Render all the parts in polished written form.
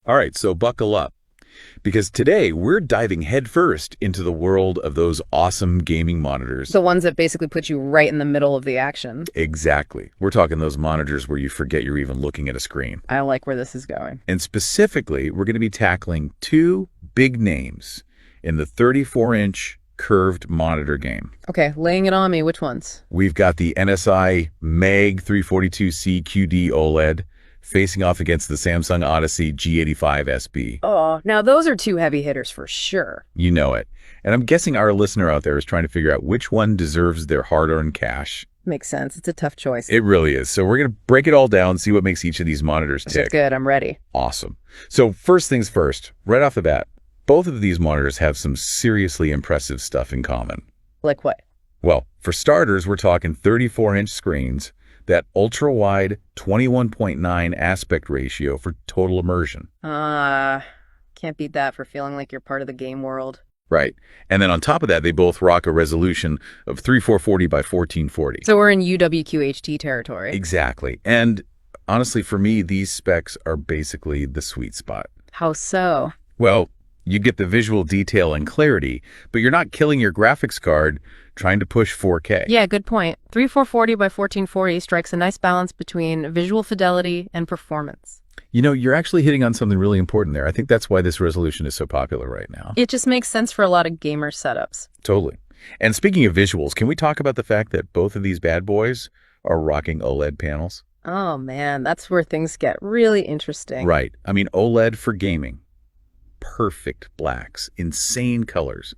All right, so buckle up, because today we're diving headfirst into the world of those awesome gaming monitors. The ones that basically put you right in the middle of the action. Exactly. We're talking those monitors where you forget you're even looking at a screen. I like where this is going. And specifically, we're going to be tackling two big names in the 34-inch curved monitor game. Okay, laying it on me. Which ones? We've got the NSI Mag 342C QD OLED facing off against the Samsung Odyssey G85SD. Oh, now those are two heavy hitters for sure. You know it. And I'm guessing our listener out there is trying to figure out which one deserves their hard-earned cash. Makes sense. It's a tough choice. It really is. So we're going to break it all down, see what makes each of these monitors tick. That's good. I'm ready. Awesome. So first things first, right off the bat, both of these monitors have some seriously impressive stuff in common. Like what? Well, for starters, we're talking 34-inch screens, that ultra-wide 21.9 aspect ratio for total immersion. Can't beat that for feeling like you're part of the game world. Right. And then on top of that, they both rock a resolution of 3440 by 1440. So we're in UWQHD territory. Exactly. And honestly, for me, these specs are basically the sweet spot. How so? Well, you get the visual detail and clarity, but you're not killing your graphics card trying to push 4K. Yeah, good point. 3440 by 1440 strikes a nice balance between visual fidelity and performance. You know, you're actually hitting on something really important there. I think that's why this resolution is so popular right now. It just makes sense for a lot of gamer setups. Totally. And speaking of visuals, can we talk about the fact that both of these bad boys are rocking OLED panels? Oh man, that's where things get really interesting. Right. I mean, OLED for gaming. Perfect blacks, insane colors,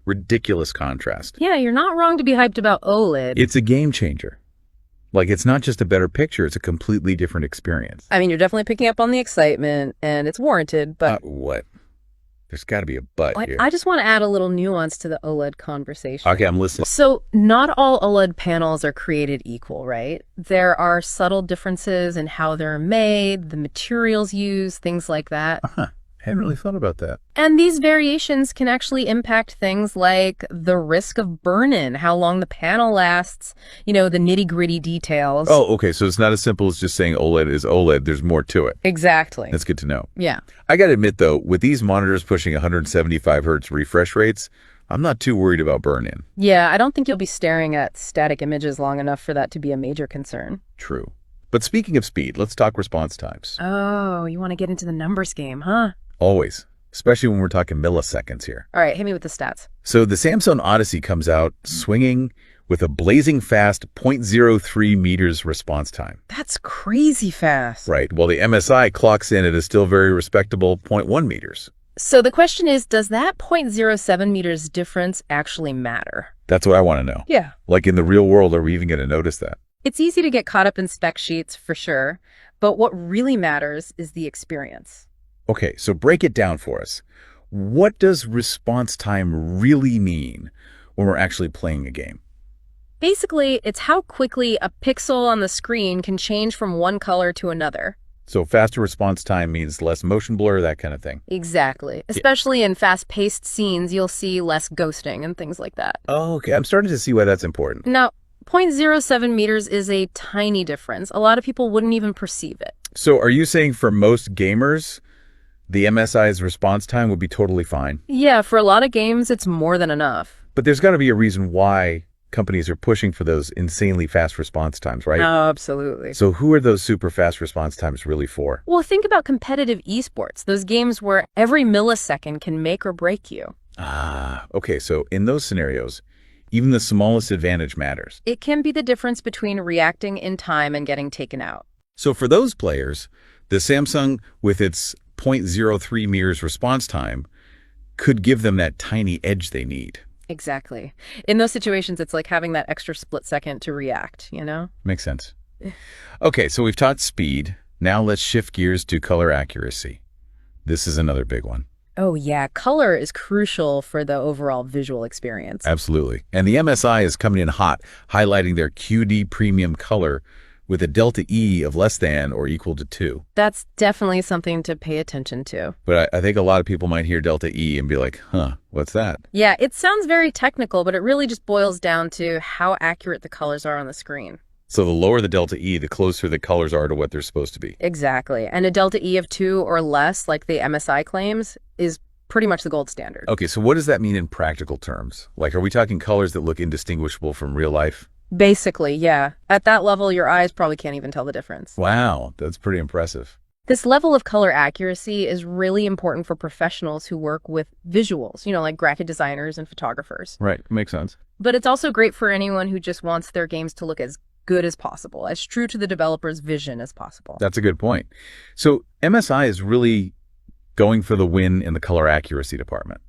ridiculous contrast. Yeah, you're not wrong to be hyped about OLED. It's a game changer. Like, it's not just a better picture, it's a completely different experience. I mean, you're definitely picking up on the excitement, and it's warranted, but... What? There's got to be a but here. I just want to add a little nuance to the OLED conversation. Okay, I'm listening. So, not all OLED panels are created equal, right? There are subtle differences in how they're made, the materials used, things like that. Hadn't really thought about that. And these variations can actually impact things like the risk of burn-in, how long the panel lasts, you know, the nitty-gritty details. Oh, okay. So it's not as simple as just saying OLED is OLED. There's more to it. Exactly. That's good to know. Yeah. I got to admit, though, with these monitors pushing 175 hertz refresh rates, I'm not too worried about burn-in. Yeah, I don't think you'll be staring at static images long enough for that to be a major concern. True. But speaking of speed, let's talk response times. Oh, you want to get into the numbers game, huh? Always. Especially when we're talking milliseconds here. All right, hit me with the stats. So the Samsung Odyssey comes out swinging with a blazing fast 0.03 meters response time. That's crazy fast. Right, while the MSI clocks in at a still very respectable 0.1 meters. So the question is, does that 0.07 meters difference actually matter? That's what I want to know. Yeah. Like in the real world, are we even going to notice that? It's easy to get caught up in spec sheets, for sure, but what really matters is the experience. Okay, so break it down for us. What does response time really mean when we're actually playing a game? Basically, it's how quickly a pixel on the screen can change from one color to another. So faster response time means less motion blur, that kind of thing. Exactly. Especially in fast-paced scenes, you'll see less ghosting and things like that. Oh, okay. I'm starting to see why that's important. Now, 0.07 meters is a tiny difference. A lot of people wouldn't even perceive it. So are you saying for most gamers, the MSI's response time would be totally fine? Yeah, for a lot of games, it's more than enough. But there's got to be a reason why companies are pushing for those insanely fast response times, right? Oh, absolutely. So who are those super fast response times really for? Well, think about competitive esports, those games where every millisecond can make or break you. Ah, okay. So in those scenarios, even the smallest advantage matters. It can be the difference between reacting in time and getting taken out. So for those players, the Samsung with its 0.03 meters response time could give them that tiny edge they need. Exactly. In those situations, it's like having that extra split second to react, you know? Makes sense. Okay, so we've taught speed. Now let's shift gears to color accuracy. This is another big one. Oh yeah, color is crucial for the overall visual experience. Absolutely. And the MSI is coming in hot, highlighting their QD premium color with a delta E of less than or equal to 2. That's definitely something to pay attention to. But I think a lot of people might hear delta E and be like, huh, what's that? Yeah, it sounds very technical, but it really just boils down to how accurate the colors are on the screen. So the lower the delta E, the closer the colors are to what they're supposed to be. Exactly. And a delta E of 2 or less, like the MSI claims, is pretty much the gold standard. Okay, so what does that mean in practical terms? Like, are we talking colors that look indistinguishable from real life? Basically, yeah. At that level, your eyes probably can't even tell the difference. Wow, that's pretty impressive. This level of color accuracy is really important for professionals who work with visuals, like graphic designers and photographers. Right, makes sense. But it's also great for anyone who just wants their games to look as good as possible, as true to the developer's vision as possible. That's a good point. So MSI is really going for the win in the color accuracy department.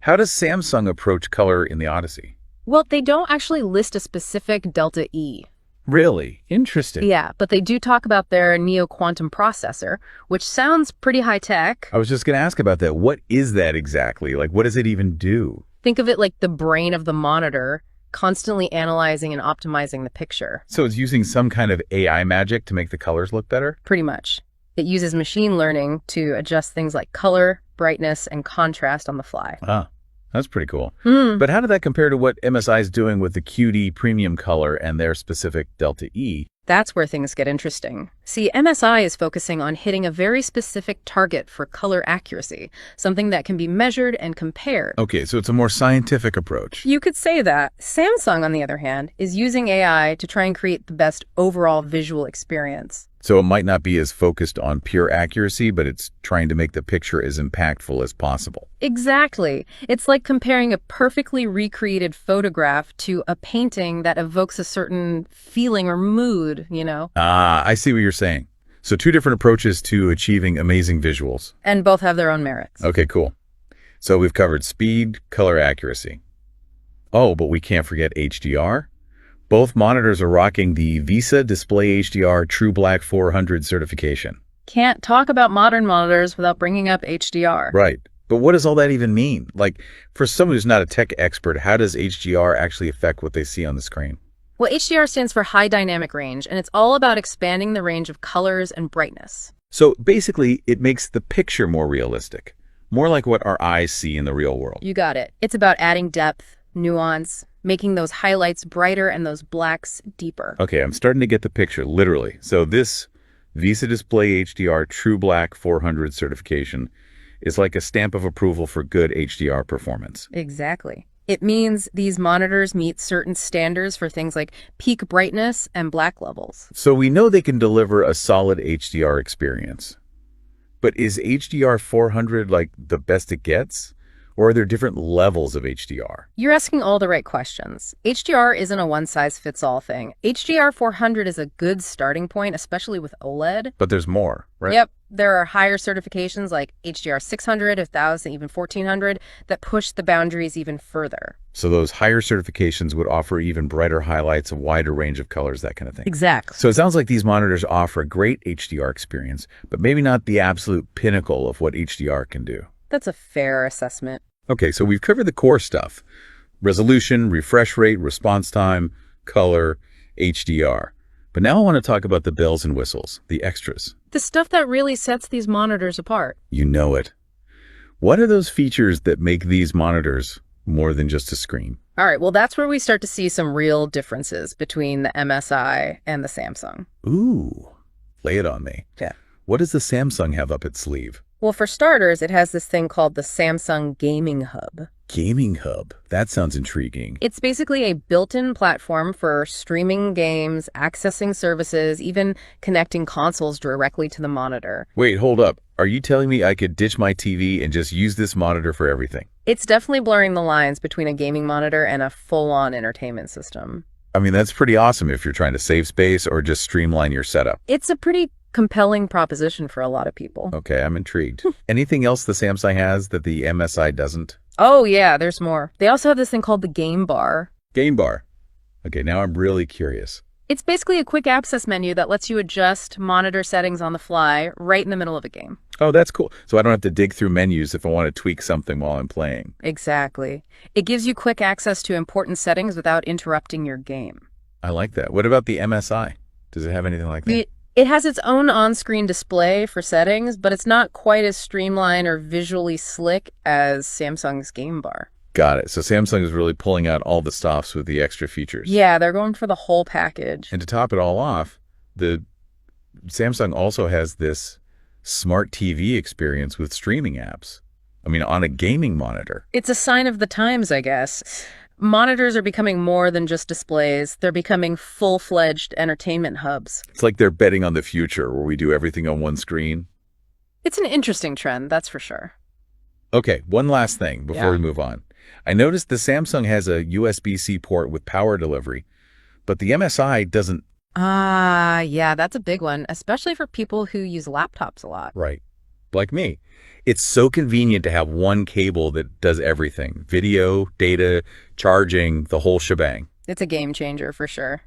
How does Samsung approach color in the Odyssey? Well, they don't actually list a specific delta E. Really? Interesting. Yeah, but they do talk about their neo-quantum processor, which sounds pretty high-tech. I was just going to ask about that. What is that exactly? Like, what does it even do? Think of it like the brain of the monitor, constantly analyzing and optimizing the picture. So it's using some kind of AI magic to make the colors look better? Pretty much. It uses machine learning to adjust things like color, brightness, and contrast on the fly. Ah, that's pretty cool. But how did that compare to what MSI is doing with the QD premium color and their specific delta E? That's where things get interesting. See, MSI is focusing on hitting a very specific target for color accuracy, something that can be measured and compared. Okay, so it's a more scientific approach. You could say that. Samsung, on the other hand, is using AI to try and create the best overall visual experience. So it might not be as focused on pure accuracy, but it's trying to make the picture as impactful as possible. Exactly. It's like comparing a perfectly recreated photograph to a painting that evokes a certain feeling or mood, Ah, I see what you're saying. So two different approaches to achieving amazing visuals. And both have their own merits. Okay, cool. So we've covered speed, color accuracy. Oh, but we can't forget HDR. Both monitors are rocking the VISA Display HDR True Black 400 certification. Can't talk about modern monitors without bringing up HDR. Right. But what does all that even mean? Like, for someone who's not a tech expert, how does HDR actually affect what they see on the screen? Well, HDR stands for High Dynamic Range, and it's all about expanding the range of colors and brightness. So basically, it makes the picture more realistic, more like what our eyes see in the real world. You got it. It's about adding depth, nuance, making those highlights brighter and those blacks deeper. Okay, I'm starting to get the picture, literally. So this VISA Display HDR True Black 400 certification is like a stamp of approval for good HDR performance. Exactly. It means these monitors meet certain standards for things like peak brightness and black levels. So we know they can deliver a solid HDR experience. But is HDR 400 like the best it gets? Or are there different levels of HDR? You're asking all the right questions. HDR isn't a one-size-fits-all thing. HDR 400 is a good starting point, especially with OLED. But there's more, right? Yep. There are higher certifications like HDR 600, 1000, even 1400 that push the boundaries even further. So those higher certifications would offer even brighter highlights, a wider range of colors, that kind of thing. Exactly. So it sounds like these monitors offer a great HDR experience, but maybe not the absolute pinnacle of what HDR can do. That's a fair assessment. Okay, so we've covered the core stuff. Resolution, refresh rate, response time, color, HDR. But now I want to talk about the bells and whistles, the extras. The stuff that really sets these monitors apart. You know it. What are those features that make these monitors more than just a screen? All right, well, that's where we start to see some real differences between the MSI and the Samsung. Ooh, lay it on me. Yeah. What does the Samsung have up its sleeve? Well, for starters, it has this thing called the Samsung Gaming Hub. Gaming Hub. That sounds intriguing. It's basically a built-in platform for streaming games, accessing services, even connecting consoles directly to the monitor. Wait, hold up. Are you telling me I could ditch my TV and just use this monitor for everything? It's definitely blurring the lines between a gaming monitor and a full-on entertainment system. I mean, that's pretty awesome if you're trying to save space or just streamline your setup. It's a pretty compelling proposition for a lot of people. Okay, I'm intrigued. Anything else the Samsung has that the MSI doesn't? Oh, yeah, there's more. They also have this thing called the Game Bar. Game Bar. Okay, now I'm really curious. It's basically a quick access menu that lets you adjust monitor settings on the fly right in the middle of a game. Oh, that's cool. So I don't have to dig through menus if I want to tweak something while I'm playing. Exactly. It gives you quick access to important settings without interrupting your game. I like that. What about the MSI? Does it have anything like that? It has its own on-screen display for settings, but it's not quite as streamlined or visually slick as Samsung's Game Bar. Got it. So Samsung is really pulling out all the stops with the extra features. Yeah, they're going for the whole package. And to top it all off, the Samsung also has this smart TV experience with streaming apps. I mean, on a gaming monitor. It's a sign of the times, I guess. Monitors are becoming more than just displays. They're becoming full-fledged entertainment hubs. It's like they're betting on the future where we do everything on one screen. It's an interesting trend, that's for sure. Okay, one last thing before we move on. I noticed the Samsung has a USB-C port with power delivery, but the MSI doesn't. Yeah, that's a big one, especially for people who use laptops a lot. Right. Like me. It's so convenient to have one cable that does everything. Video, data, charging, the whole shebang. It's a game changer for sure.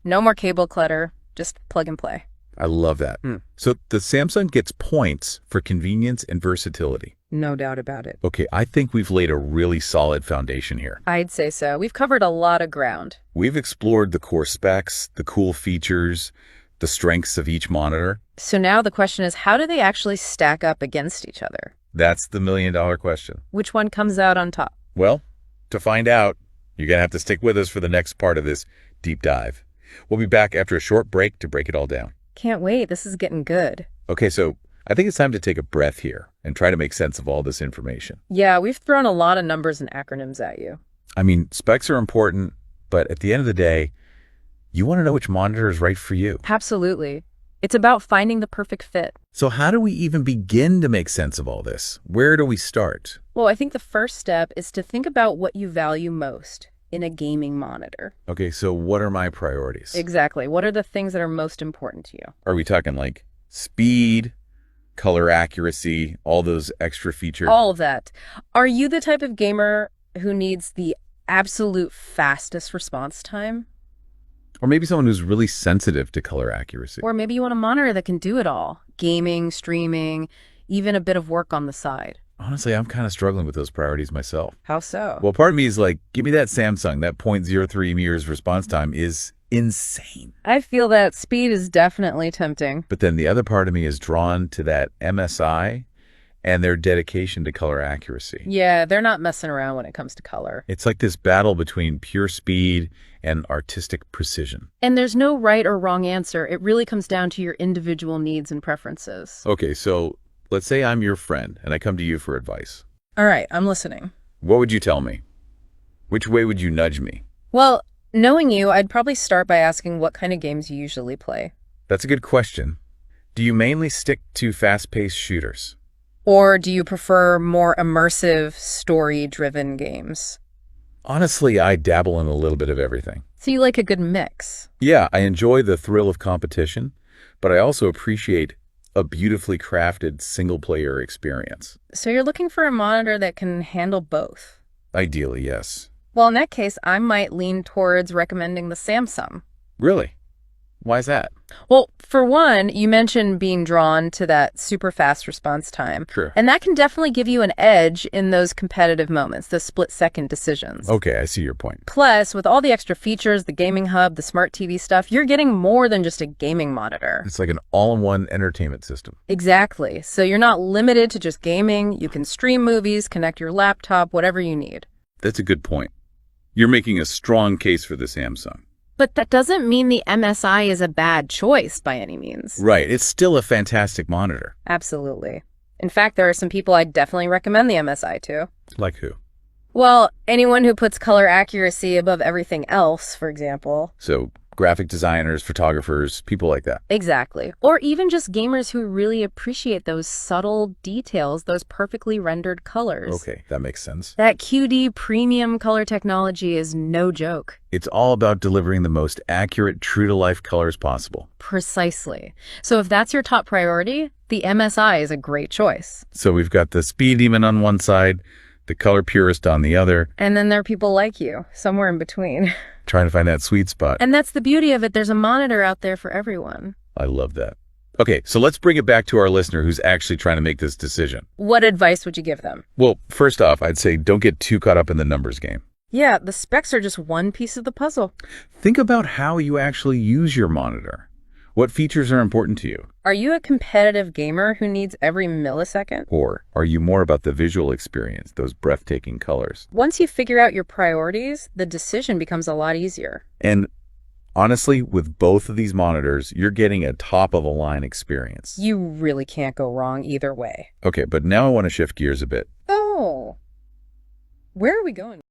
No more cable clutter, just plug and play. I love that. So the Samsung gets points for convenience and versatility. No doubt about it. Okay, I think we've laid a really solid foundation here. I'd say so. We've covered a lot of ground. We've explored the core specs, the cool features, the strengths of each monitor. So now the question is, how do they actually stack up against each other? That's the million-dollar question. Which one comes out on top? Well, to find out, you're going to have to stick with us for the next part of this deep dive. We'll be back after a short break to break it all down. Can't wait. This is getting good. Okay, so I think it's time to take a breath here and try to make sense of all this information. Yeah, we've thrown a lot of numbers and acronyms at you. I mean, specs are important, but at the end of the day, you want to know which monitor is right for you. Absolutely. It's about finding the perfect fit. So how do we even begin to make sense of all this? Where do we start? Well, I think the first step is to think about what you value most in a gaming monitor. Okay, so what are my priorities? Exactly. What are the things that are most important to you? Are we talking like speed, color accuracy, all those extra features? All of that. Are you the type of gamer who needs the absolute fastest response time? Or maybe someone who's really sensitive to color accuracy. Or maybe you want a monitor that can do it all. Gaming, streaming, even a bit of work on the side. Honestly, I'm kind of struggling with those priorities myself. How so? Well, part of me is like, give me that Samsung. That 0.03 meters response time is insane. I feel that speed is definitely tempting. But then the other part of me is drawn to that MSI and their dedication to color accuracy. Yeah, they're not messing around when it comes to color. It's like this battle between pure speed and artistic precision. And there's no right or wrong answer. It really comes down to your individual needs and preferences. Okay, so let's say I'm your friend and I come to you for advice. All right, I'm listening. What would you tell me? Which way would you nudge me? Well, knowing you, I'd probably start by asking what kind of games you usually play. That's a good question. Do you mainly stick to fast-paced shooters? Or do you prefer more immersive, story-driven games? Honestly, I dabble in a little bit of everything. So you like a good mix? Yeah, I enjoy the thrill of competition, but I also appreciate a beautifully crafted single-player experience. So you're looking for a monitor that can handle both? Ideally, yes. Well, in that case, I might lean towards recommending the Samsung. Really? Why is that? Well, for one, you mentioned being drawn to that super fast response time. Sure. And that can definitely give you an edge in those competitive moments, those split-second decisions. Okay, I see your point. Plus, with all the extra features, the gaming hub, the smart TV stuff, you're getting more than just a gaming monitor. It's like an all-in-one entertainment system. Exactly. So you're not limited to just gaming. You can stream movies, connect your laptop, whatever you need. That's a good point. You're making a strong case for the Samsung. But that doesn't mean the MSI is a bad choice by any means. Right. It's still a fantastic monitor. Absolutely. In fact, there are some people I'd definitely recommend the MSI to. Like who? Well, anyone who puts color accuracy above everything else, for example. So graphic designers, photographers, people like that. Exactly. Or even just gamers who really appreciate those subtle details, those perfectly rendered colors. Okay, that makes sense. That QD premium color technology is no joke. It's all about delivering the most accurate, true-to-life colors possible. Precisely. So if that's your top priority, the MSI is a great choice. So we've got the speed demon on one side, the color purist on the other. And then there are people like you, somewhere in between. Trying to find that sweet spot. And that's the beauty of it. There's a monitor out there for everyone. I love that. Okay, so let's bring it back to our listener who's actually trying to make this decision. What advice would you give them? Well, first off, I'd say don't get too caught up in the numbers game. Yeah, the specs are just one piece of the puzzle. Think about how you actually use your monitor. What features are important to you? Are you a competitive gamer who needs every millisecond? Or are you more about the visual experience, those breathtaking colors? Once you figure out your priorities, the decision becomes a lot easier. And honestly, with both of these monitors, you're getting a top-of-the-line experience. You really can't go wrong either way. Okay, but now I want to shift gears a bit. Oh, where are we going?